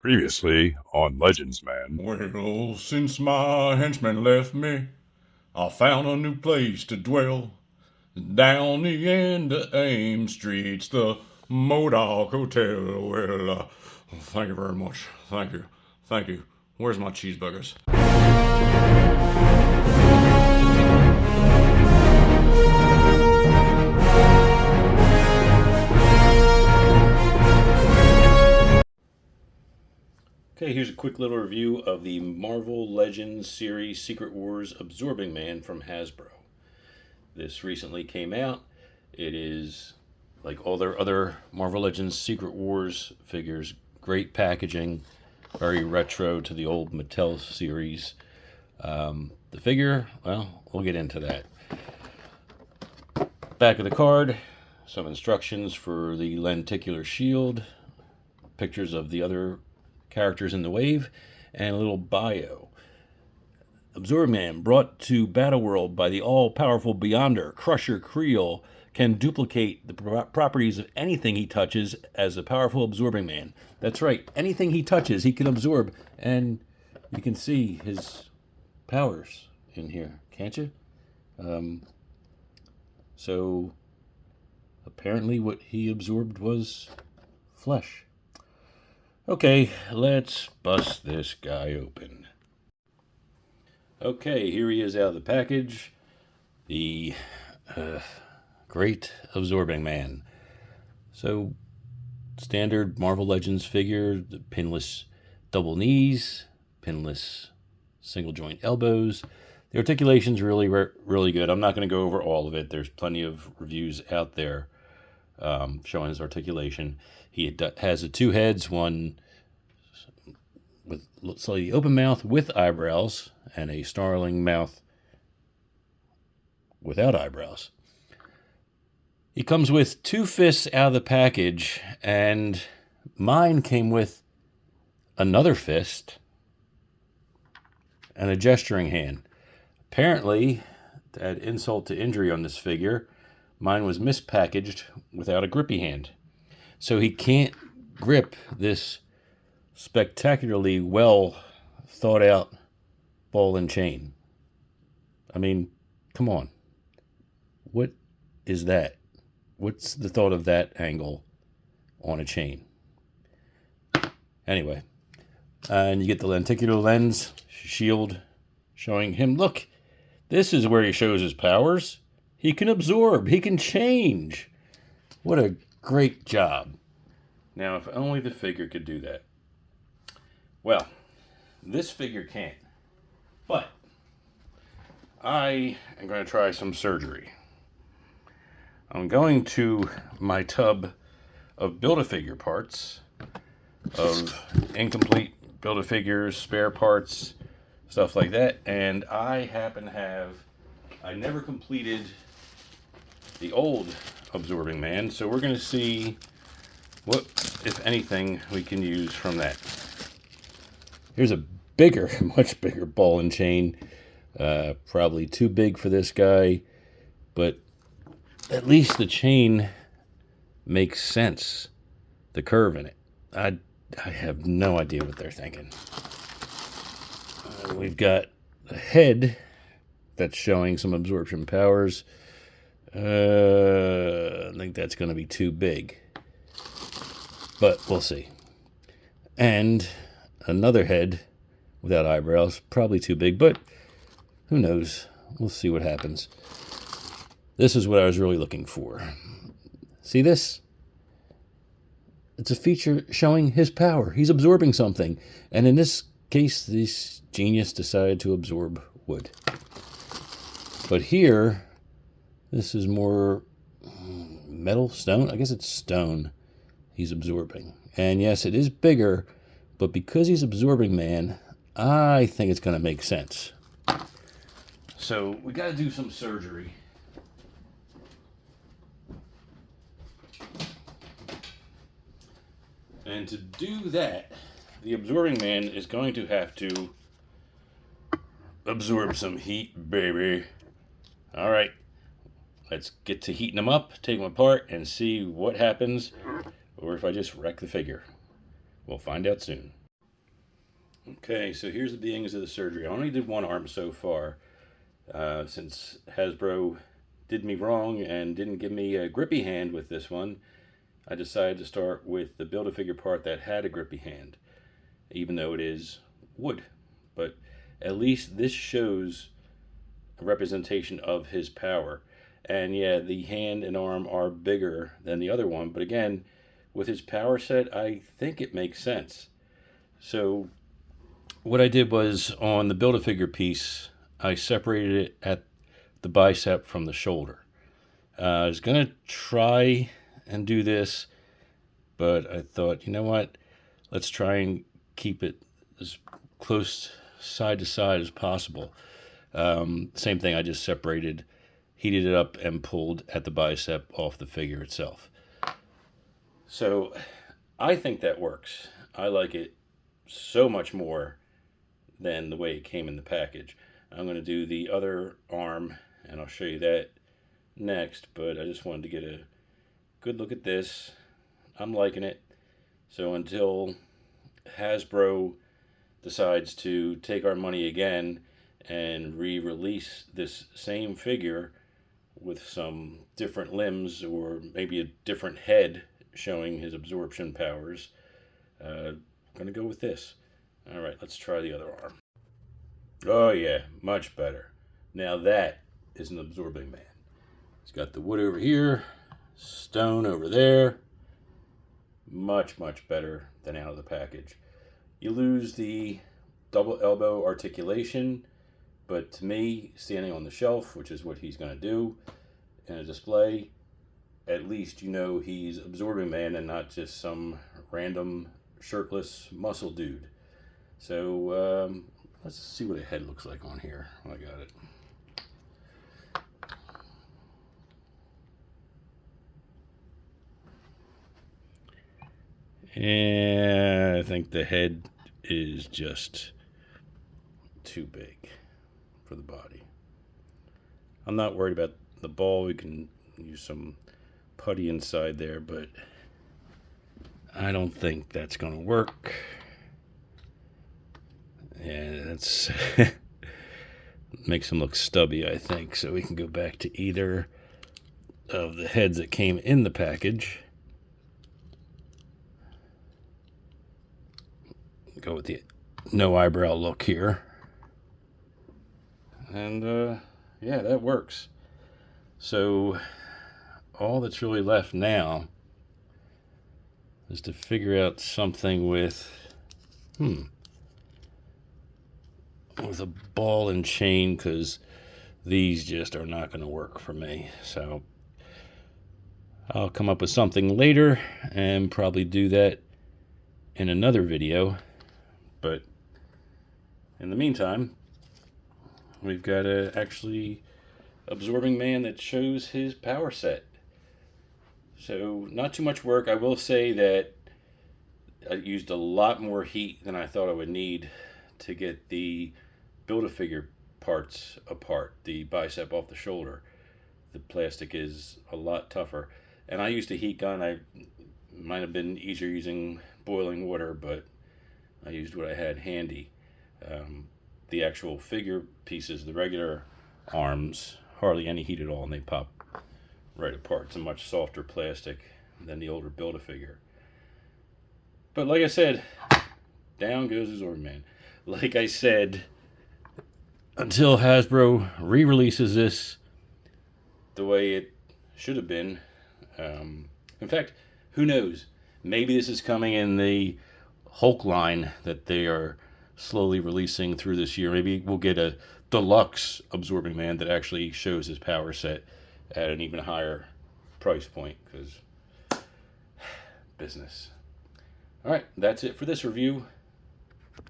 Previously on Legends Man. Well, since my henchman left me, I found a new place to dwell. Down the end of Ames Street's the Modoc Hotel. Well, thank you very much. Thank you. Thank you. Where's my cheeseburgers? Okay, here's a quick little review of the Marvel Legends series Secret Wars Absorbing Man from Hasbro. This recently came out. It is, like all their other Marvel Legends Secret Wars figures, great packaging, very retro to the old Mattel series. The figure, well, we'll get into that. Back of the card, some instructions for the lenticular shield, pictures of the other characters in the wave, and a little bio. Absorbing Man, brought to Battleworld by the all-powerful Beyonder, Crusher Creel, can duplicate the properties of anything he touches as a powerful Absorbing Man. That's right, anything he touches, he can absorb, and you can see his powers in here, can't you? So, apparently what he absorbed was flesh. Okay, let's bust this guy open. Okay, here he is out of the package. The great Absorbing Man. So, standard Marvel Legends figure, the pinless double knees, pinless single joint elbows. The articulation's really good. I'm not going to go over all of it. There's plenty of reviews out there showing his articulation. He has the two heads, one with slightly open mouth with eyebrows and a snarling mouth without eyebrows. He comes with two fists out of the package, and mine came with another fist and a gesturing hand. Apparently, to add insult to injury on this figure, mine was mispackaged without a grippy hand. So he can't grip this spectacularly well thought out ball and chain. I mean, come on. What is that? What's the thought of that angle on a chain? Anyway, and you get the lenticular lens shield showing him, look, this is where he shows his powers. He can absorb, he can change. What a great job. Now, if only the figure could do that. Well, this figure can't. But I am going to try some surgery. I'm going to my tub of Build-A-Figure parts, of incomplete Build-A-Figures, spare parts, stuff like that, and I happen to have, I never completed the old Absorbing Man, so we're going to see what, if anything, we can use from that. Here's a bigger, much bigger ball and chain. Probably too big for this guy, but at least the chain makes sense. The curve in it. I have no idea what they're thinking. We've got a head that's showing some absorption powers. I think that's going to be too big. But we'll see. And another head without eyebrows, probably too big, but who knows? We'll see what happens. This is what I was really looking for. See this? It's a feature showing his power. He's absorbing something. And in this case, this genius decided to absorb wood. But here, this is more metal, stone. I guess it's stone he's absorbing. And yes, it is bigger, but because he's Absorbing Man, I think it's going to make sense. So we got to do some surgery. And to do that, the Absorbing Man is going to have to absorb some heat, baby. All right, let's get to heating them up, take them apart, and see what happens, or if I just wreck the figure. We'll find out soon. Okay, so here's the beginnings of the surgery. I only did one arm so far, since Hasbro did me wrong and didn't give me a grippy hand with this one. I decided to start with the Build-A-Figure part that had a grippy hand, even though it is wood. But at least this shows a representation of his power. And yeah, the hand and arm are bigger than the other one, but again, with his power set, I think it makes sense. So what I did was, on the Build-A-Figure piece, I separated it at the bicep from the shoulder. I was going to try and do this, but I thought, you know what, let's try and keep it as close side to side as possible. Same thing, I just separated, heated it up, and pulled at the bicep off the figure itself. So I think that works. I like it so much more than the way it came in the package. I'm going to do the other arm, and I'll show you that next, but I just wanted to get a good look at this. I'm liking it. So until Hasbro decides to take our money again and re-release this same figure with some different limbs, or maybe a different head showing his absorption powers, I'm going to go with this. All right, let's try the other arm. Oh yeah, much better. Now that is an absorbing man. He's got the wood over here, stone over there. Much, much better than out of the package. You lose the double elbow articulation, but to me, standing on the shelf, which is what he's going to do in a display, at least you know he's absorbing man and not just some random shirtless muscle dude. So let's see what a head looks like on here. I got it. And I think the head is just too big for the body. I'm not worried about the ball. We can use some putty inside there, but I don't think that's going to work. Yeah, that's makes him look stubby, I think. So we can go back to either of the heads that came in the package. Go with the no eyebrow look here. And yeah, that works. So all that's really left now is to figure out something with a ball and chain, because these just are not going to work for me. So I'll come up with something later and probably do that in another video. But in the meantime, we've got a actually absorbing man that shows his power set. So not too much work. I will say that I used a lot more heat than I thought I would need to get the Build-A-Figure parts apart, the bicep off the shoulder. The plastic is a lot tougher. And I used a heat gun. I might have been easier using boiling water, but I used what I had handy. The actual figure pieces, the regular arms, hardly any heat at all, and they pop right apart. It's a much softer plastic than the older Build-A-Figure. But like I said, down goes the Absorbing Man. Like I said, until Hasbro re-releases this the way it should have been. In fact, who knows? Maybe this is coming in the Hulk line that they are slowly releasing through this year. Maybe we'll get a deluxe Absorbing Man that actually shows his power set at an even higher price point, because business. All right, that's it for this review.